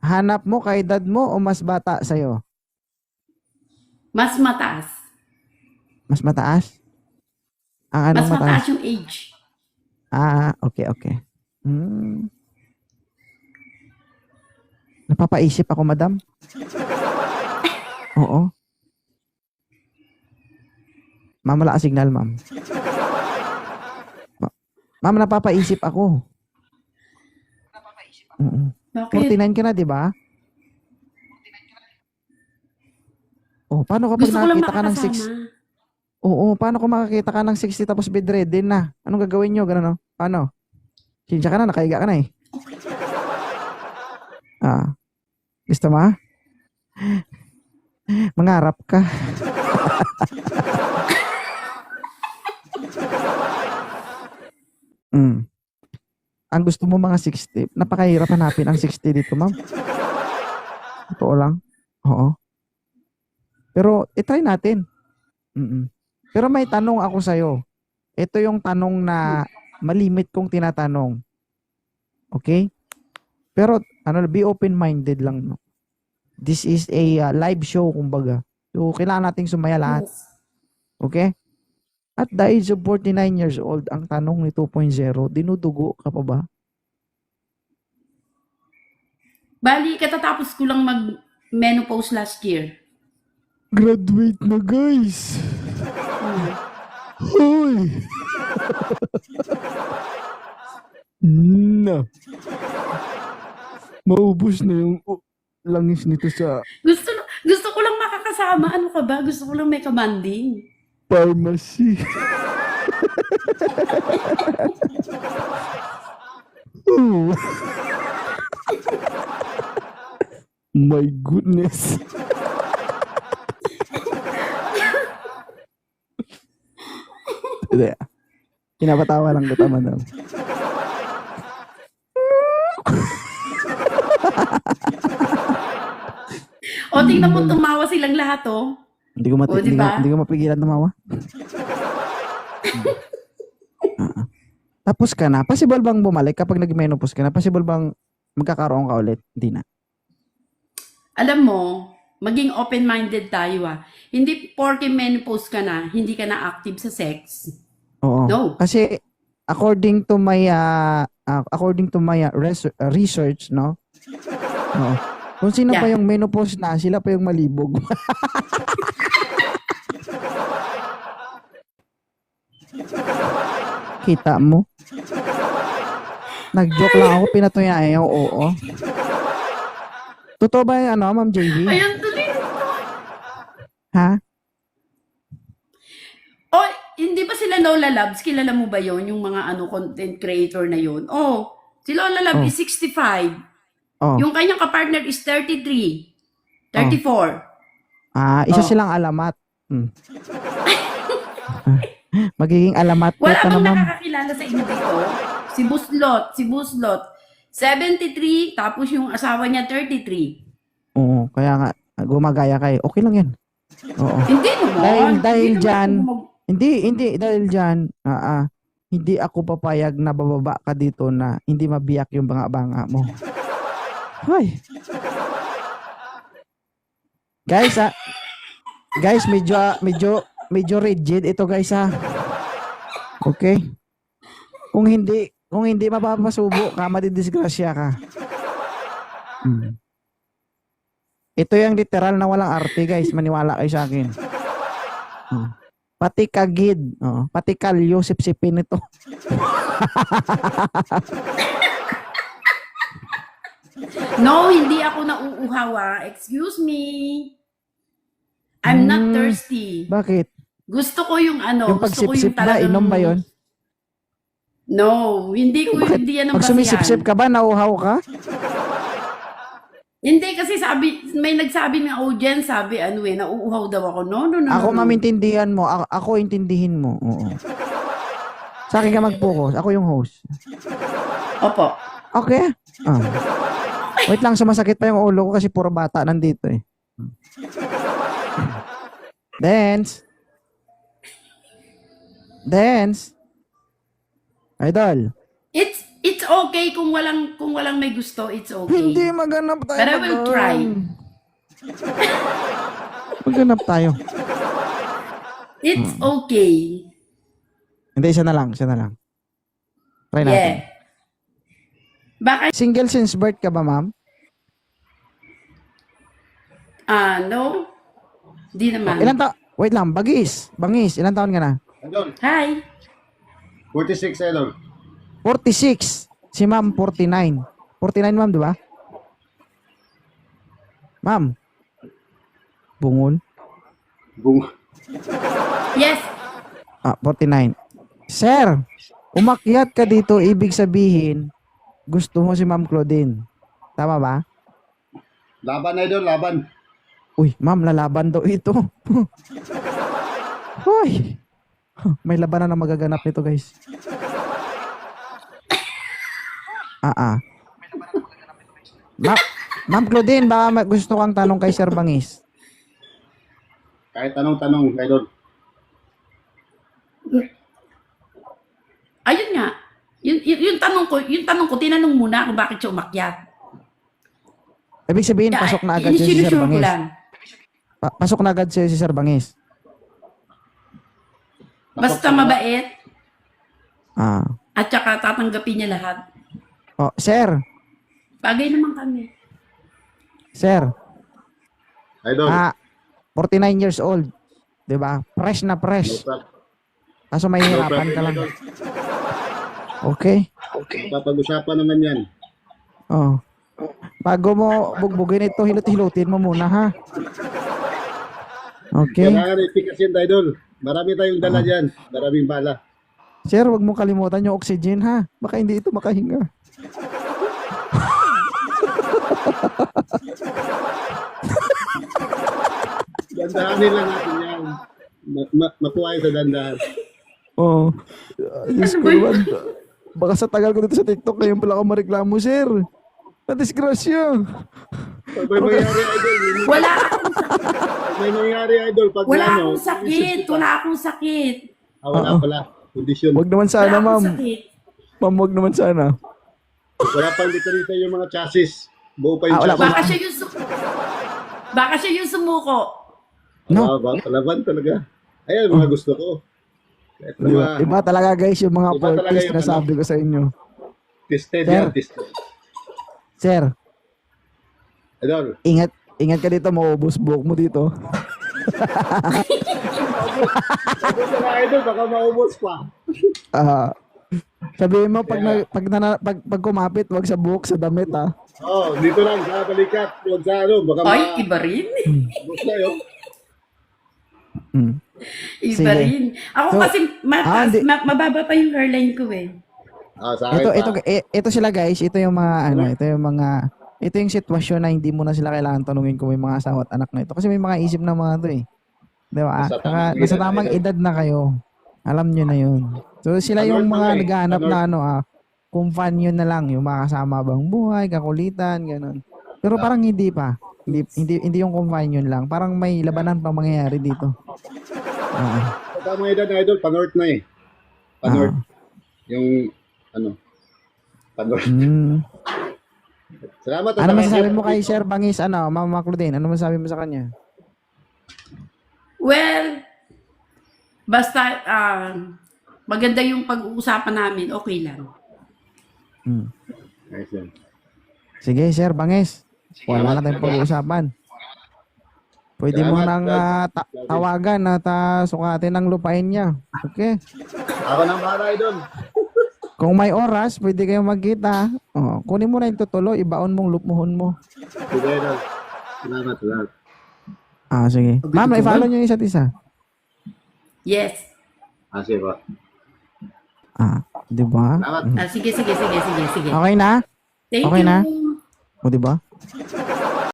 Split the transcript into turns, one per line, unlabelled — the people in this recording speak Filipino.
hanap mo kay dad mo o mas bata sa'yo?
Mas mataas.
Mas mataas? Ang
Mas
anong mataas?
mataas yung age.
Okay, okay. Hmm. Napapaisip ako, madam. Oo. Ma'am, wala ka signal, ma'am. Ma'am, napapaisip ako. Oo.
Bakit?
49 ka na, di ba? Oh, paano kapag
Gusto ko lang
nakakita ka ng
makakasama.
6? Oo, paano kung makakita ka ng 60 tapos bedridden na? Anong gagawin nyo? Ganun, no? Paano? Sinsya ka na, nakahiga ka na eh. Gusto mo? Mangarap ka. Mm. Ang gusto mo mga 60, napakahirap hanapin ang 60 dito, ma'am. Totoo lang. Oo. Pero, itry natin. Mm. Pero may tanong ako sa'yo. Ito yung tanong na malimit kong tinatanong. Okay? Pero, be open-minded lang, no? This is a live show, kumbaga. So, kailangan nating sumaya lahat.
Yes.
Okay? At the age of 49 years old, ang tanong ni 2.0, dinudugo ka pa ba?
Bali, katatapos ko lang mag-menopause last year.
Graduate na, guys! Hoy! Na. Maubos na yung langis nito sa
Gusto ko lang makakasama. Ano ka ba? Gusto ko lang may kamanding.
pharmacy. Oh. My goodness. Hindi. Pinapatawa lang kita, madam.
O, tingnan mo, tumawa silang lahat, oh.
Hindi ko
O, diba?
hindi ko mapigilan tumawa. Tapos ka na. Possible bang bumalik kapag nag-menopause ka na? Possible bang magkakaroon ka ulit? Hindi na.
Alam mo, maging open-minded tayo, ah. Hindi porke menopause ka na, hindi ka na active sa sex.
Oo.
No.
Kasi according to my research, no? Oo. Kung sino pa
Yeah.
yung menopause na, sila pa yung malibog. Kita mo? Nag-joke lang ako, pinatunayan yung oo. Totoo ba yung Ma'am JV?
Ayun, tuloy.
Ha?
O, hindi ba sila Lola Labs? Kilala mo ba yon yung mga content creator na yon? Oh, si Lola Lab
Oh.
is 65.
Oh.
Yung kanyang kapartner is 33. 34.
Isa
Oh.
silang alamat. Magiging alamat po
Wala
ka na,
bang
ma'am.
nakakakilala sa inyo dito? Si Buslot. 73, tapos yung asawa niya 33.
Oo, kaya nga, gumagaya kayo. Okay lang yan. Oo.
Hindi naman.
Dahil
Hindi naman
dyan,
ako
hindi, dahil dyan, hindi ako papayag na bababa ka dito na hindi mabiyak yung banga-banga mo. Hoy. Guys, medyo rigid ito, guys, ha. Okay? Kung hindi mapapasubo ka, madidisgrasya ka. Ito yung literal na walang arte, guys. Maniwala kayo sa akin. Pati kagid, pati kalyo, sipsipin ito.
No, hindi ako nauuhawa. Excuse me. I'm not thirsty.
Bakit?
Gusto ko yung
Yung
gusto ko yung
pagsipsip ba,
talagang...
inom ba yun?
No, hindi yan ang
Pag sumisipsip
basihan.
ka ba, nauuhaw ka?
Hindi kasi may nagsabi ng audience, nauuhaw daw ako. No.
Ako mamintindihan mo, ako intindihin mo. Oo. Sa akin ka mag-focus, ako yung host.
Opo.
Okay? Wait lang, sumasakit pa yung ulo ko kasi puro bata nandito eh. Dance. Idol.
It's okay kung walang may gusto, it's okay.
Hindi, maghanap tayo.
But I will
madam.
try.
Maghanap tayo.
It's okay.
Hindi, isa na lang. Try natin.
Yeah. Baka,
Single since birth ka ba, ma'am?
no? Di naman.
Ilan taon? Wait lang, Bangis, ilan taon ka na?
Idol,
Hi.
46 idol.
46. Si ma'am, 49. 49, ma'am, di ba? Ma'am. Bungol.
Bung.
Yes.
49. Sir, umakyat ka dito, ibig sabihin, gusto mo si Ma'am Claudine. Tama ba?
Laban idol, laban.
Uy, ma'am, lalaban daw ito. Hoy. May labanan na magaganap nito, guys. Ma'am Claudine, baka gusto kang tanong kay Sir Bangis.
Kahit tanong-tanong idol.
Ayun nga. Yung tanong ko, tinanong muna kung bakit siya umakyat.
Ibig sabihin,
Kaya,
pasok na agad si Sir
sinusure ko
Bangis.
lang.
Pasok na agad si Sir Bangis.
Basta mabait
Ah.
at saka tatanggapin niya lahat.
Oh, Sir.
Bagay naman kami.
Sir.
Idol.
49 years old. 'Di ba? Fresh na fresh. Kaso may hirapan ka lang. Okay?
Papag-usapan naman yan.
Oh. Bago mo bugbugin ito, hilot-hilutin mo muna, ha? Okay?
Kailangan ipikas yan idol. Marami tayong dala dyan. Maraming bala.
Sir, wag mo kalimutan yung oxygen, ha? Baka hindi ito makahinga.
Dandahanin lang natin yan. Makuha yun sa dandahan.
Oh. Diyos ko naman. Baka sa tagal ko dito sa TikTok, ngayon pala ako mareklamo, sir. Na-disgrasya.
Pag may mangyari idol.
Wala
Pag may mangyari idol. Pag
wala
ano,
akong sakit. Wala akong sakit.
wala pala. Kondisyon.
Wag naman sana,
Wala
ma'am.
akong sakit.
Ma'am, wag naman sana.
Wala pang diferensya yung mga chassis. Buo pa yung
wala
chassis.
Baka siya yung sumuko.
No.
Laban talaga. Ayan, mga gusto ko. Kahit mga
Iba talaga, guys, yung mga
Iba talaga
portraits
yung
na sabi ko sa inyo.
tested
Sir.
yan, tested.
Sir,
Idol,
ingat ka dito, maubos buhok mo dito.
sabi ko na idol, baka maubos pa.
Sabihin mo, pag kumapit, wag sa buhok, sa damit, ha?
Dito lang, sa balikat. Huwag sa ano, baka
Ay, iba rin.
maubos na yun.
Iba
Sige.
rin. Ako
So,
kasi
hindi.
mababa pa yung hairline ko eh.
Sa akin
Ito sila, guys, ito yung mga, ito yung sitwasyon na hindi mo na sila kailangan tanungin kung may mga asawa at anak na ito. Kasi may mga isip na mga to, eh. Di ba? Nasa tamang edad na kayo. Alam nyo na yun. So, sila yung mga naghahanap na kung fan yun na lang, yung makasama bang buhay, kakulitan, ganun. Pero parang hindi pa. Hindi yung kung fan yun lang. Parang may labanan pa mangyayari dito.
Sa mga edad na idol, pa-north na eh. Pa-north. Yung, pa-north. Salamat.
Ano masasabi mo kay Sir Bangis, Mama Claudine? Ano masasabi mo sa kanya?
Well, basta maganda yung pag-uusapan namin, okay lang.
Nice yan.
Sige, Sir Bangis. Wala na tayong pag-uusapan. Pwede mo
Salamat,
nang tawagan at sukatin ang lupain niya. Okay?
Ako nang bahala idol.
Kung may oras, pwede kayong magkita. Kunin mo na yung tutulo, ibaon mong lupmuhon mo.
Sige idol. Salamat.
Sige. Ma'am, i-follow niyo yung isa't isa.
Yes.
Sige po.
Di ba?
Salamat.
Sige.
Okay na?
Thank
Okay
you.
na? O, di ba?